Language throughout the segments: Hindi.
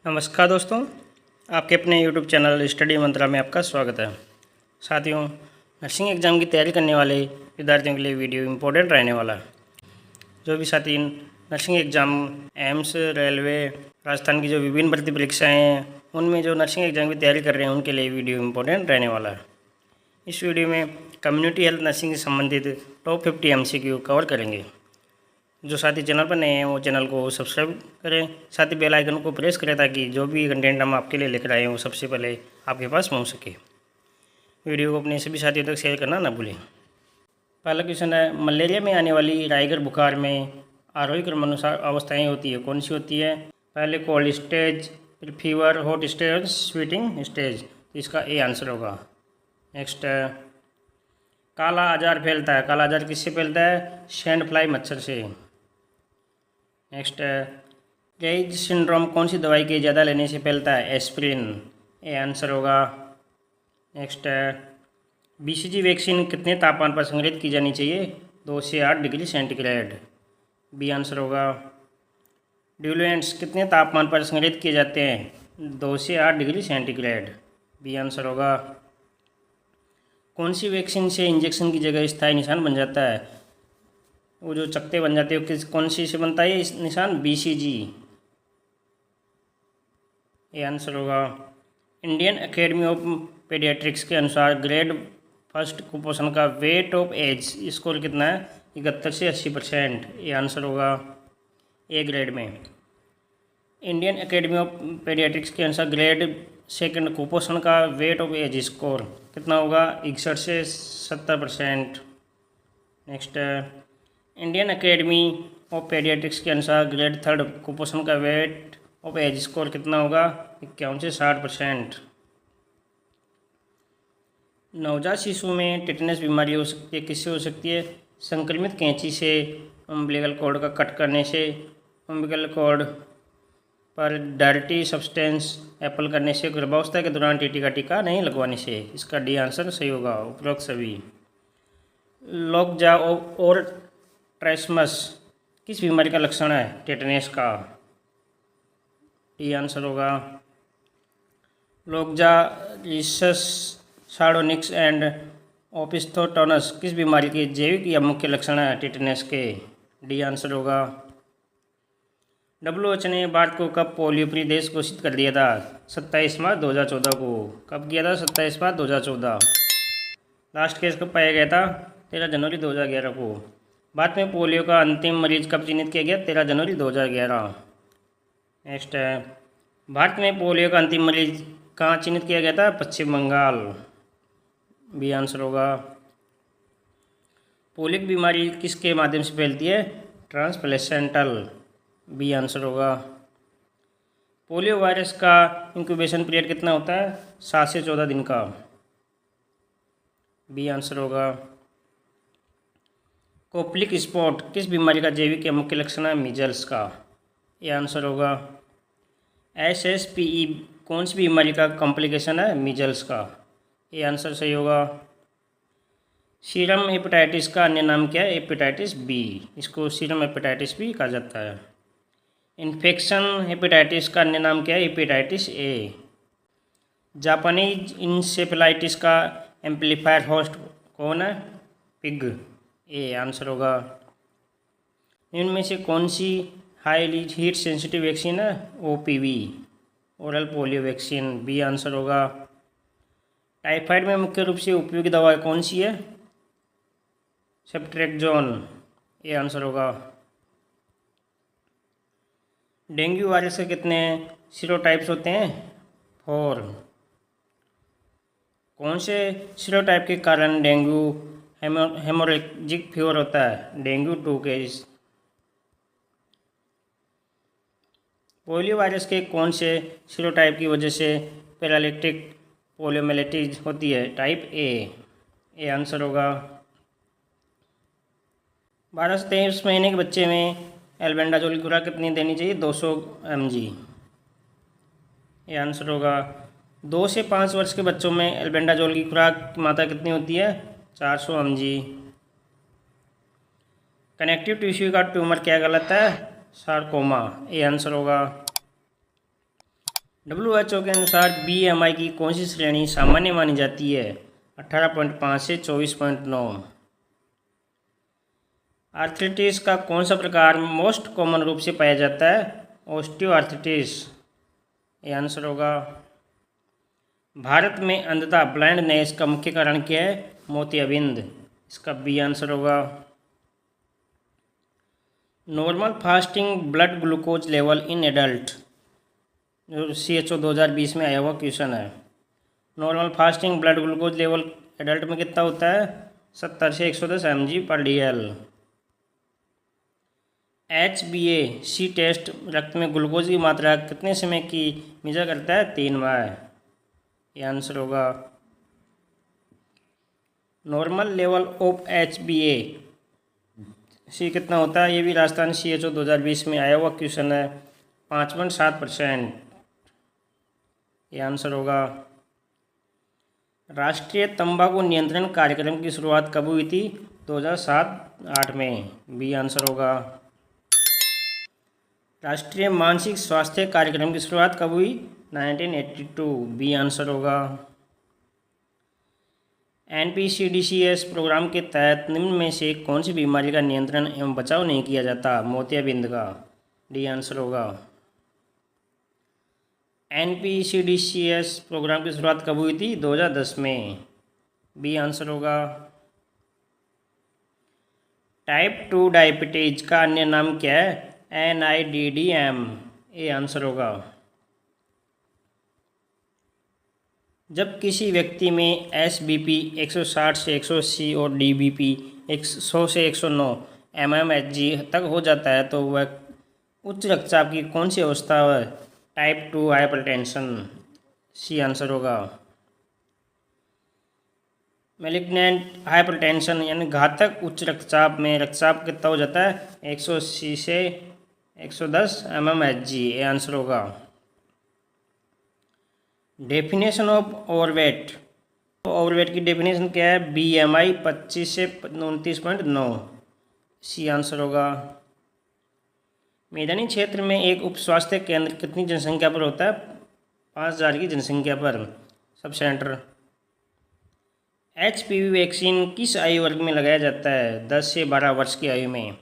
नमस्कार दोस्तों, आपके अपने YouTube चैनल स्टडी मंत्रा में आपका स्वागत है। साथियों, नर्सिंग एग्ज़ाम की तैयारी करने वाले विद्यार्थियों के लिए वीडियो इम्पोर्टेंट रहने वाला है। जो भी साथी nursing exam, AIIMS, railway, Rajasthan की जो विभिन्न भर्ती परीक्षाएँ हैं, उनमें जो नर्सिंग एग्ज़ाम की तैयारी कर रहे हैं उनके लिए वीडियो इम्पोर्टेंट रहने वाला है। इस वीडियो में कम्युनिटी हेल्थ नर्सिंग से संबंधित टॉप 50 MCQ कवर करेंगे। जो साथी चैनल पर नए हैं वो चैनल को सब्सक्राइब करें, साथ ही बेल आइकन को प्रेस करें ताकि जो भी कंटेंट हम आपके लिए लिख रहे हैं वो सबसे पहले आपके पास पहुंच सके। वीडियो को अपने सभी साथियों तक शेयर करना ना भूलें। पहला क्वेश्चन है, मलेरिया में आने वाली राइगर बुखार में आरोही क्रमानुसार अवस्थाएँ होती है, कौन सी होती है? पहले कोल्ड स्टेज, फिर फीवर, हॉट स्टेज और स्वीटिंग स्टेज। तो इसका ए आंसर होगा। नेक्स्ट है, काला आजार फैलता है, काला आजार किससे फैलता है? सैंड फ्लाई मच्छर से। नेक्स्ट है, रेज सिंड्रोम कौन सी दवाई के ज़्यादा लेने से फैलता है? एस्प्रिन। ए आंसर होगा। नेक्स्ट है, BCG वैक्सीन कितने तापमान पर संग्रहित की जानी चाहिए? 2 से 8 डिग्री सेंटीग्रेड। बी आंसर होगा। ड्यूलेंट्स कितने तापमान पर संग्रहित किए जाते हैं? 2 से 8 डिग्री सेंटीग्रेड। बी आंसर होगा। कौन सी वैक्सीन से इंजेक्शन की जगह स्थायी निशान बन जाता है? वो जो चकत्ते बन जाते हैं कौन सी से बनता है इस निशान? BCG। ये आंसर होगा। इंडियन एकेडमी ऑफ पीडियाट्रिक्स के अनुसार ग्रेड फर्स्ट कुपोषण का वेट ऑफ एज स्कोर कितना है? 71 से 80%। ये आंसर होगा ए ग्रेड में। इंडियन एकेडमी ऑफ पीडियाट्रिक्स के अनुसार ग्रेड सेकंड कुपोषण का वेट ऑफ एज स्कोर कितना होगा? 61 से 70%। Next, Indian academy of paediatrics के अनुसार ग्रेड थर्ड कुपोषण का वेट ऑफ एज स्कोर कितना होगा? 51 से 60%। नवजात शिशु में टिटनेस बीमारी हो सकती है, किससे हो सकती है? संक्रमित कैंची से, अम्बिलिकल कॉर्ड का कट करने से, अम्बिलिकल कॉर्ड पर डायरेक्टली सब्सटेंस एप्पल करने से, गर्भावस्था के दौरान टीटी का टीका नहीं लगवाने से। इसका डी आंसर सही होगा, उपरोक्त सभी। लॉकजा और ट्राइसमस किस बीमारी का लक्षण है? टेटनेस का। डी आंसर होगा। लॉकजा, रिसस, सार्डोनिक्स एंड ओपिस्थोटोनस किस बीमारी के जैविक या मुख्य लक्षण है? टेटनेस के। डी आंसर होगा। WHO ने भारत को कब पोलियो फ्री देश घोषित कर दिया था? 27 मार्च 2014 को। कब किया था? 27 मार्च 2014। लास्ट केस कब पाया गया था? 13 जनवरी 2011 को। भारत में पोलियो का अंतिम मरीज कब चिन्हित किया गया? 13 जनवरी 2011। नेक्स्ट है, भारत में पोलियो का अंतिम मरीज कहाँ चिन्हित किया गया था? पश्चिम बंगाल। बी आंसर होगा। पोलियो की बीमारी किसके माध्यम से फैलती है? ट्रांसप्लेसेंटल। बी आंसर होगा। पोलियो वायरस का इंक्यूबेशन पीरियड कितना होता है? 7 से 14 दिन का। बी आंसर होगा। कोप्लिक स्पॉट किस बीमारी का जैविक या मुख्य लक्षण है? मीजल्स का। ये आंसर होगा। SSPE कौन सी बीमारी का कॉम्प्लिकेशन है? मीजल्स का। ये आंसर सही होगा। सीरम हेपेटाइटिस का अन्य नाम क्या है? Hepatitis B. इसको सीरम हेपेटाइटिस भी कहा जाता है। इन्फेक्शन हेपेटाइटिस का अन्य नाम क्या है? Hepatitis A. जापानीज इंसेफेलाइटिस का एम्पलीफायर होस्ट कौन है? पिग। ए आंसर होगा। इनमें से कौन सी हाईली हीट सेंसिटिव वैक्सीन है? OPV, oral polio vaccine. B answer होगा। टाइफाइड में मुख्य रूप से उपयोगी दवा कौन सी है? सेफ्ट्रेक्सोन। ये आंसर होगा। डेंगू वायरस के कितने सीरोटाइप्स होते हैं? 4। कौन से सीरोटाइप के कारण डेंगू हेमोरेजिक फीवर होता है? Dengue 2 case. पोलियो वायरस के कौन से सीरोटाइप की वजह से पैरालिटिक पोलियोमाइलिटिस होती है? Type A. ये आंसर होगा। 12 से 23 महीने के बच्चे में एल्बेंडाजोल की खुराक कितनी देनी चाहिए? 200 mg। ये आंसर होगा। 2 से 5 वर्ष के बच्चों में एल्बेंडाजोल की खुराक की मात्रा कितनी होती है? 400 mg। कनेक्टिव टिश्यू का ट्यूमर क्या कहलाता है? सार्कोमा। ये आंसर होगा। WHO के अनुसार BMI की कौन सी श्रेणी सामान्य मानी जाती है? 18.5 से 24.9। आर्थराइटिस का कौन सा प्रकार मोस्ट कॉमन रूप से पाया जाता है? ऑस्टियोआर्थराइटिस। ये आंसर होगा। भारत में अंधता ब्लाइंडनेस का मुख्य कारण क्या है? मोतियाबिंद। इसका बी आंसर होगा। Normal fasting blood glucose level in adult, जो CHO 2020 में आया हुआ क्वेश्चन है। Normal fasting blood glucose level adult में कितना होता है? 70 से 110 mg/dl। HbA1c टेस्ट रक्त में ग्लूकोज की मात्रा कितने समय की मेजर करता है? 3 माह। ये आंसर होगा। नॉर्मल लेवल ऑफ HbA1c कितना होता है? ये भी राजस्थान CHO 2020 में आया हुआ क्वेश्चन है। 5.7%। ये आंसर होगा। राष्ट्रीय तंबाकू नियंत्रण कार्यक्रम की शुरुआत कब हुई थी? 2007-8 में। बी आंसर होगा। राष्ट्रीय मानसिक स्वास्थ्य कार्यक्रम की शुरुआत कब हुई? 1982। बी आंसर होगा। NPCDCS प्रोग्राम के तहत निम्न में से कौन सी बीमारी का नियंत्रण एवं बचाव नहीं किया जाता? मोतियाबिंद का। डी आंसर होगा। NPCDCS प्रोग्राम की शुरुआत कब हुई थी? 2010 में। बी आंसर होगा। टाइप 2 डायबिटीज का अन्य नाम क्या है? NIDDM। ये आंसर होगा। जब किसी व्यक्ति में SBP 160 से 180 और DBP 100 से 109 mmHg तक हो जाता है तो वह उच्च रक्तचाप की कौन सी अवस्था है? Type 2 hypertension. सी आंसर होगा। मैलिग्नेंट हाइपरटेंशन यानी घातक उच्च रक्तचाप में रक्तचाप कितना हो जाता है? 180 से 110 mmHg। ये आंसर होगा। Definition of overweight. ओवरवेट की डेफिनेशन क्या है? BMI 25 से 29.9। सी आंसर होगा। मैदानी क्षेत्र में एक उप स्वास्थ्य केंद्र कितनी जनसंख्या पर होता है? 5000 की जनसंख्या पर। Sub centre. HPV वैक्सीन किस आयु वर्ग में लगाया जाता है? 10 से 12 वर्ष की आयु में।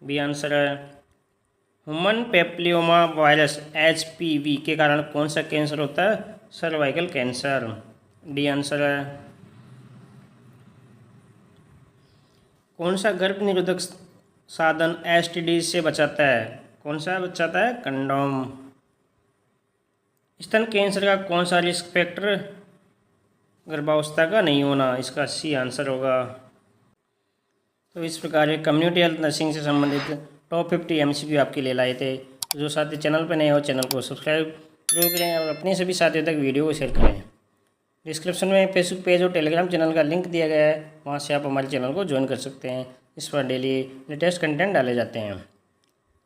बी आंसर है। ह्यूमन पेप्लियोमा वायरस HPV के कारण कौन सा कैंसर होता है? Cervical cancer. डी आंसर है। कौन सा गर्भ निरोधक साधन STD से बचाता है? कौन सा बचाता है? कंडोम। स्तन कैंसर का कौन सा रिस्क फैक्टर गर्भावस्था का नहीं होना? इसका सी आंसर होगा। तो इस प्रकार ये कम्युनिटी हेल्थ नर्सिंग से संबंधित टॉप 50 MCQ आपके लिए लाए थे। जो साथी चैनल पर नए हो चैनल को सब्सक्राइब जरूर करें और अपने सभी साथियों तक वीडियो को शेयर करें। डिस्क्रिप्शन में फेसबुक पेज और टेलीग्राम चैनल का लिंक दिया गया है, वहाँ से आप हमारे चैनल को ज्वाइन कर सकते हैं। इस पर डेली लेटेस्ट कंटेंट डाले जाते हैं।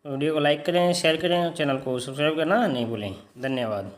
वीडियो को लाइक करें, शेयर करें और चैनल को सब्सक्राइब करना नहीं भूलें। धन्यवाद।